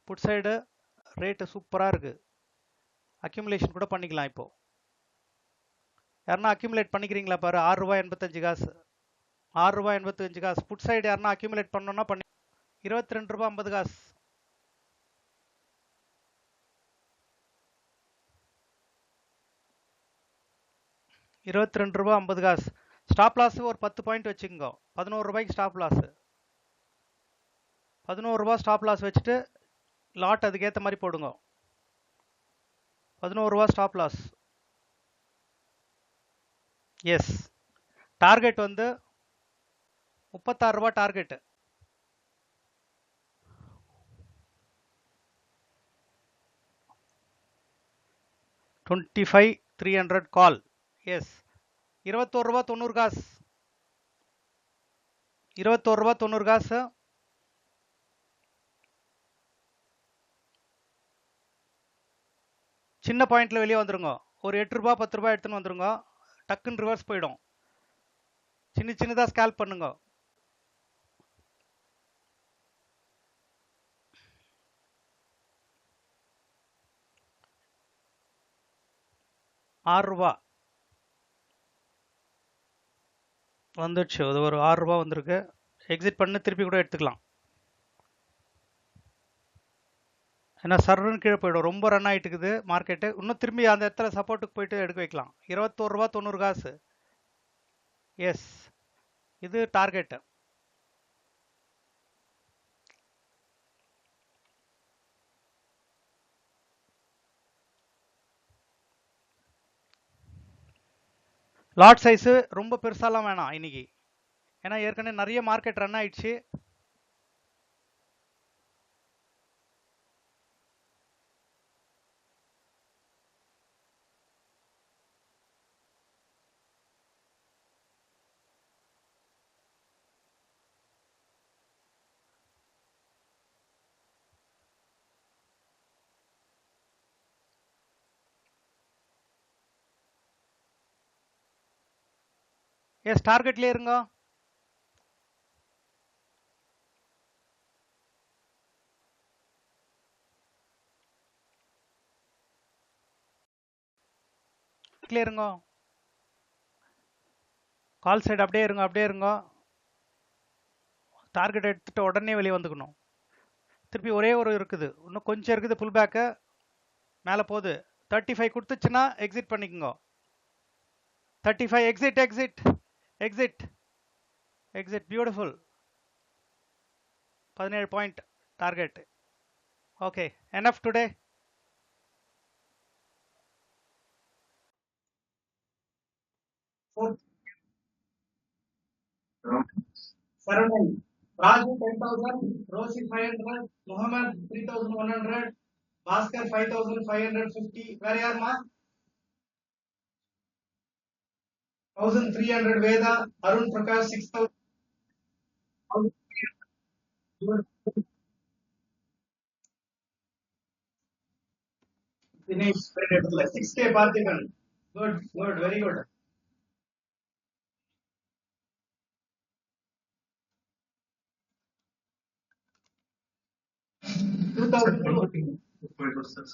Put side rate சூப்பராக இருக்குது, accumulation கூட பண்ணிக்கலாம். இப்போது யாருன்னா அக்யூமுலேட் பண்ணிக்கிறீங்களா பாரு, ₹6.85. ₹6.85. புட் சைடு யாருன்னா அக்யூமுலேட் பண்ணோன்னா பண்ணி ₹22.50. ₹22.50. ஸ்டாப் லாஸ் ஒரு 10 பாயிண்ட் வச்சுக்கோங்க. ₹11 ஸ்டாப் லாஸ். ₹11 ஸ்டாப் லாஸ் வச்சுட்டு லாட் அதுக்கேற்ற மாதிரி போடுங்க. ₹11 ஸ்டாப் லாஸ். எஸ், டார்கெட் வந்து ₹36 டார்கெட். $25,300 கால். எஸ், ₹21.90. ₹21.90. சின்ன பாயிண்ட்ல வெளியே வந்துருங்க. ஒரு ₹8 ₹10 எடுத்துன்னு வந்துருங்க. டக்குன்னு ரிவர்ஸ் போயிடும். சின்னதா ஸ்கேல்ப் பண்ணுங்க. ₹6 வந்துடுச்சு. அது ஒரு ₹6 வந்திருக்கு. எக்ஸிட் பண்ணி திருப்பி கூட எடுத்துக்கலாம். ஏன்னா சர்ன்னு கீழே போயிடும், ரொம்ப ரன் ஆகிட்டு இருக்குது மார்க்கெட்டு. இன்னும் திரும்பி அந்த இடத்துல சப்போர்ட்டுக்கு போயிட்டு எடுக்க வைக்கலாம். ₹21.90. எஸ், இது டார்கெட்டு. லாட் சைஸு ரொம்ப பெருசாலாம் வேணாம் இன்னைக்கு, ஏன்னா ஏற்கனவே நிறைய மார்க்கெட் ரன் ஆயிடுச்சு. எஸ், டார்கெட்லேயே இருங்க. இருங்க, கால் சைடு அப்படியே இருங்க. டார்கெட் எடுத்துட்டு உடனே வெளியே வந்துக்கணும். திருப்பி ஒரே ஒரு இருக்குது, இன்னும் கொஞ்சம் இருக்குது. புல் பேக்கு மேலே போகுது. 35 கொடுத்துச்சுன்னா எக்ஸிட் பண்ணிக்கோங்க. 35 exit. Beautiful. 17 point target. Okay, enough today. Raju 10,000, Rosie 500, Muhammad 3,100, Bhaskar 5,550. Where are ma? 1,300 Veda, Arun Prakash 6,000. Dinesh 6K Parthikan. Good, very good.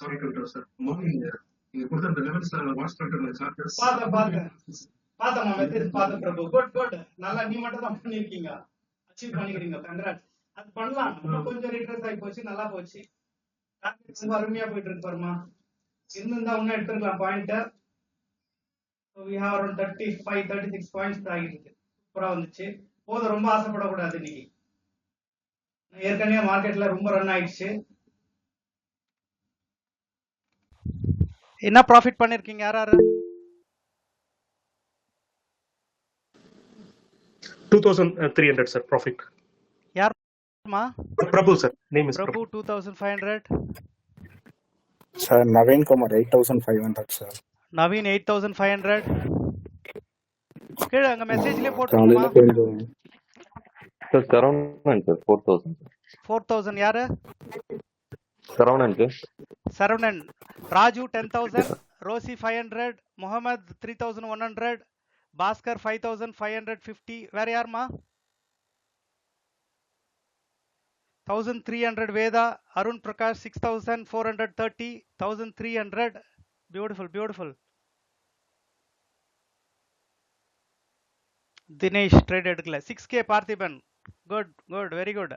Sorry to interrupt, sir. Morning, you put up the levels, watch pattern charges. பாத்தமா message பாத்து Prabhu. Good. நல்லா நீ மட்டும் தான் பண்ணிருக்கீங்க, achieve பண்ணிக்கிறீங்க. Congrats. அது பண்ணலாம். இன்னும் கொஞ்சம் ரிட்ரஸ் ஆகி போச்சு, நல்லா போச்சு. ரொம்ப அருமையா போயிட்டு இருக்கு பாருமா. இன்னும் தான் இன்னும் எடுத்துக்கலாம் point. we have around 35-36 points ஆகிருக்கு. சூப்பரா வந்துச்சு. போதும், ரொம்ப ஆசைப்படக்கூடாது இன்னைக்கு. ஏற்கனவே மார்க்கெட்ல ரொம்ப ரன் ஆயிடுச்சு. என்ன ப்ராஃபிட் பண்ணிருக்கீங்க யாராரு? 2,300 sir profit. யாருமா? Prabhu sir, name is Prabhu 2,500. Sir, Naveen Kumar 8,500 sir. Naveen 8,500. கீழே அங்க மெசேஜ்லயே போட்டுருமா? Sir, Saravnan sir, 4,000. 4,000 யாரு? Saravnan sir. Saravnan. Raju 10,000, Rosie 500, Muhammad 3,100, Bhaskar 5,550. வேற யாருமா? 1300 Veda, Arun Prakash 6430, 1300. Beautiful, beautiful. Dinesh trade எடுக்கல 6k Parthiban. Good, good, very good.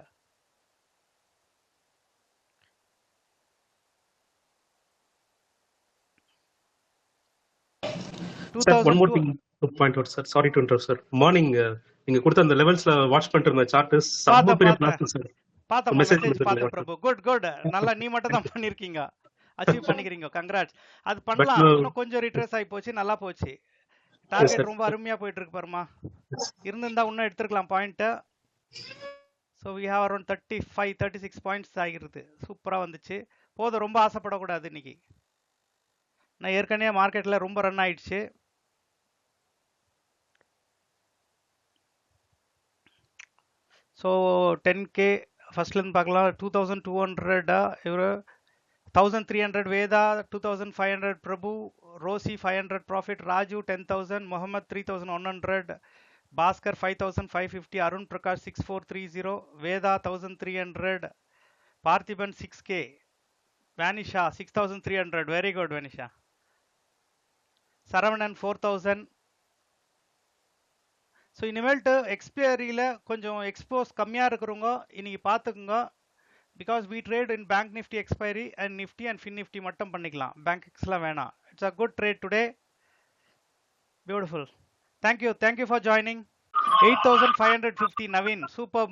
Sir, one more 2002 thing to point out, sir. Sorry to interrupt, sir. Morning, நீங்க கொடுத்த அந்த லெவல்ஸ்ல watch பண்ணிட்டு இருந்த chart செம்ம பெரிய பிளாட் சார். பார்த்தமா மெசேஜ் மெசேஜ் பார்த்த கொடுத்துருங்க பிரபு. Good good. நல்லா நீ மட்டும் தான் பண்ணிருக்கீங்க. அச்சீவ் பண்ணிக்கிறீங்க. கங்க்ராட்ஸ். அது பட் பண்ணலாம். இன்னும் கொஞ்சம் ரிட்ரேஸ் ஆகி போச்சு. நல்லா போச்சு. டார்கெட் ரொம்ப அருமையா போயிட்டு இருக்கு பாருமா. இருந்திருந்தா இன்னும் எடுத்துக்கலாம் point. So we have around 36 points ஆகிருது. சூப்பரா வந்துச்சு. போதும், ரொம்ப ஆசைப்படக்கூடாது இன்னைக்கு. நான் ஏற்கனவே மார்க்கெட்ல ரொம்ப ரன் ஆயிடுச்சு. ஸோ 10k ஃபர்ஸ்ட்லேருந்து பார்க்கலாம். 2200 இவர் 1300 Veda, 2500 Prabhu, Rosy 500 profit, Raju 10,000, Mohammed 3100, Bhaskar 5550, Arun Prakash 6430, Veda 1300, Parthiban 6k, Vanisha 6300. Very good Vanisha. Saravanan 4000. So இனிமேல்ட்டு எக்ஸ்பைரியில் கொஞ்சம் எக்ஸ்போஸ் கம்மியாக இருக்கிறவங்க இன்னைக்கு பார்த்துக்குங்க. Because we trade in bank Nifty expiry and Nifty and Fin Nifty மட்டும் பண்ணிக்கலாம். பேங்க் எக்ஸ்லாம் வேணாம். It's a good trade today. Beautiful. Thank you for joining. 8550 Naveen. Super.